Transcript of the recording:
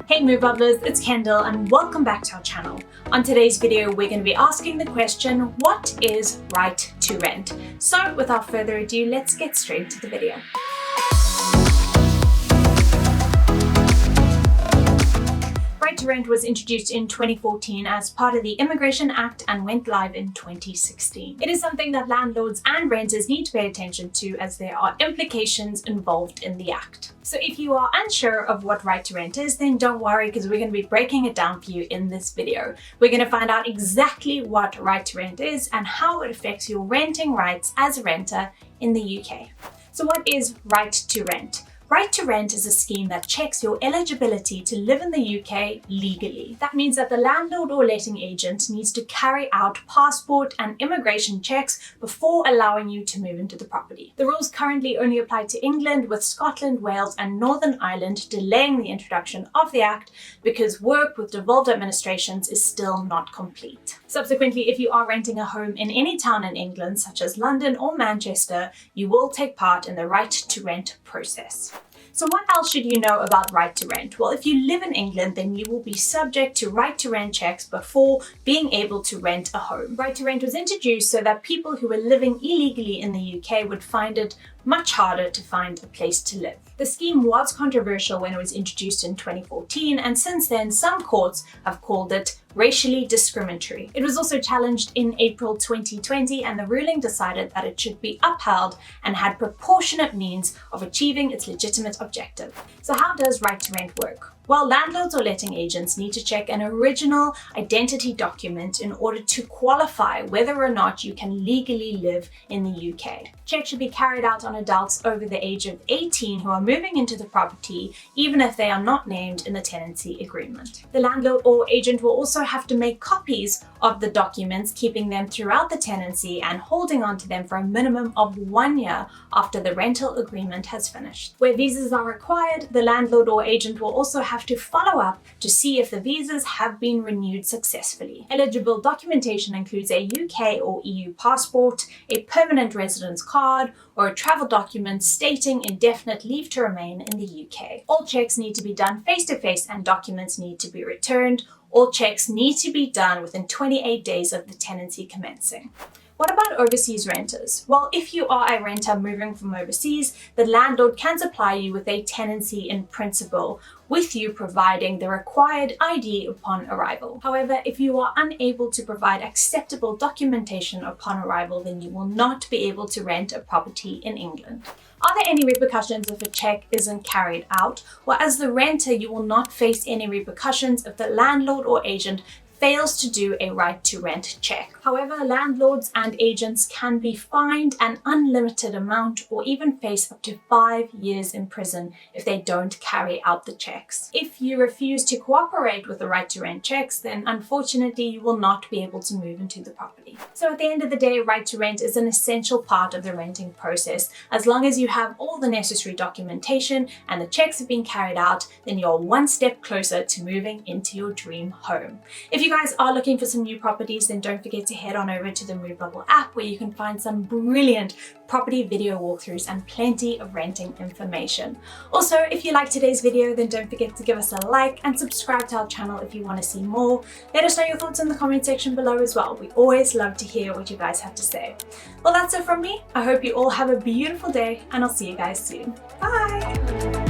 Hey Movebubblers, it's Kendall and welcome back to our channel. On today's video, we're going to be asking the question, what is right to rent? So without further ado, let's get straight to the video. Right to rent was introduced in 2014 as part of the Immigration Act and went live in 2016. It is something that landlords and renters need to pay attention to as there are implications involved in the act. So if you are unsure of what right to rent is, then don't worry because we're going to be breaking it down for you in this video. We're going to find out exactly what right to rent is and how it affects your renting rights as a renter in the UK. So what is right to rent? Right to rent is a scheme that checks your eligibility to live in the UK legally. That means that the landlord or letting agent needs to carry out passport and immigration checks before allowing you to move into the property. The rules currently only apply to England, with Scotland, Wales and Northern Ireland delaying the introduction of the Act because work with devolved administrations is still not complete. Subsequently, if you are renting a home in any town in England, such as London or Manchester, you will take part in the right to rent process. So what else should you know about right to rent? Well, if you live in England, then you will be subject to right to rent checks before being able to rent a home. Right to rent was introduced so that people who were living illegally in the UK would find it much harder to find a place to live. The scheme was controversial when it was introduced in 2014, and since then some courts have called it racially discriminatory. It was also challenged in April 2020, and the ruling decided that it should be upheld and had proportionate means of achieving its legitimate objective. So how does right to rent work? Well, landlords or letting agents need to check an original identity document in order to qualify whether or not you can legally live in the UK. Checks should be carried out on adults over the age of 18 who are moving into the property, even if they are not named in the tenancy agreement. The landlord or agent will also have to make copies of the documents, keeping them throughout the tenancy and holding on to them for a minimum of 1 year after the rental agreement has finished. Where visas are required, the landlord or agent will also have to follow up to see if the visas have been renewed successfully. Eligible documentation includes a UK or EU passport, a permanent residence card, or a travel document stating indefinite leave to remain in the UK. All checks need to be done face-to-face and documents need to be returned. All checks need to be done within 28 days of the tenancy commencing. What about overseas renters? Well, if you are a renter moving from overseas, the landlord can supply you with a tenancy in principle, with you providing the required ID upon arrival. However, if you are unable to provide acceptable documentation upon arrival, then you will not be able to rent a property in England. Are there any repercussions if a check isn't carried out? Well, as the renter, you will not face any repercussions if the landlord or agent fails to do a right to rent check. However, landlords and agents can be fined an unlimited amount or even face up to 5 years in prison if they don't carry out the checks. If you refuse to cooperate with the right to rent checks, then unfortunately you will not be able to move into the property. So at the end of the day, right to rent is an essential part of the renting process. As long as you have all the necessary documentation and the checks have been carried out, then you're one step closer to moving into your dream home. If you guys are looking for some new properties, then don't forget to head on over to the Movebubble app where you can find some brilliant property video walkthroughs and plenty of renting information. Also, if you liked today's video, then don't forget to give us a like and subscribe to our channel if you want to see more. Let us know your thoughts in the comment section below as well. We always love to hear what you guys have to say. Well, that's it from me. I hope you all have a beautiful day and I'll see you guys soon. Bye!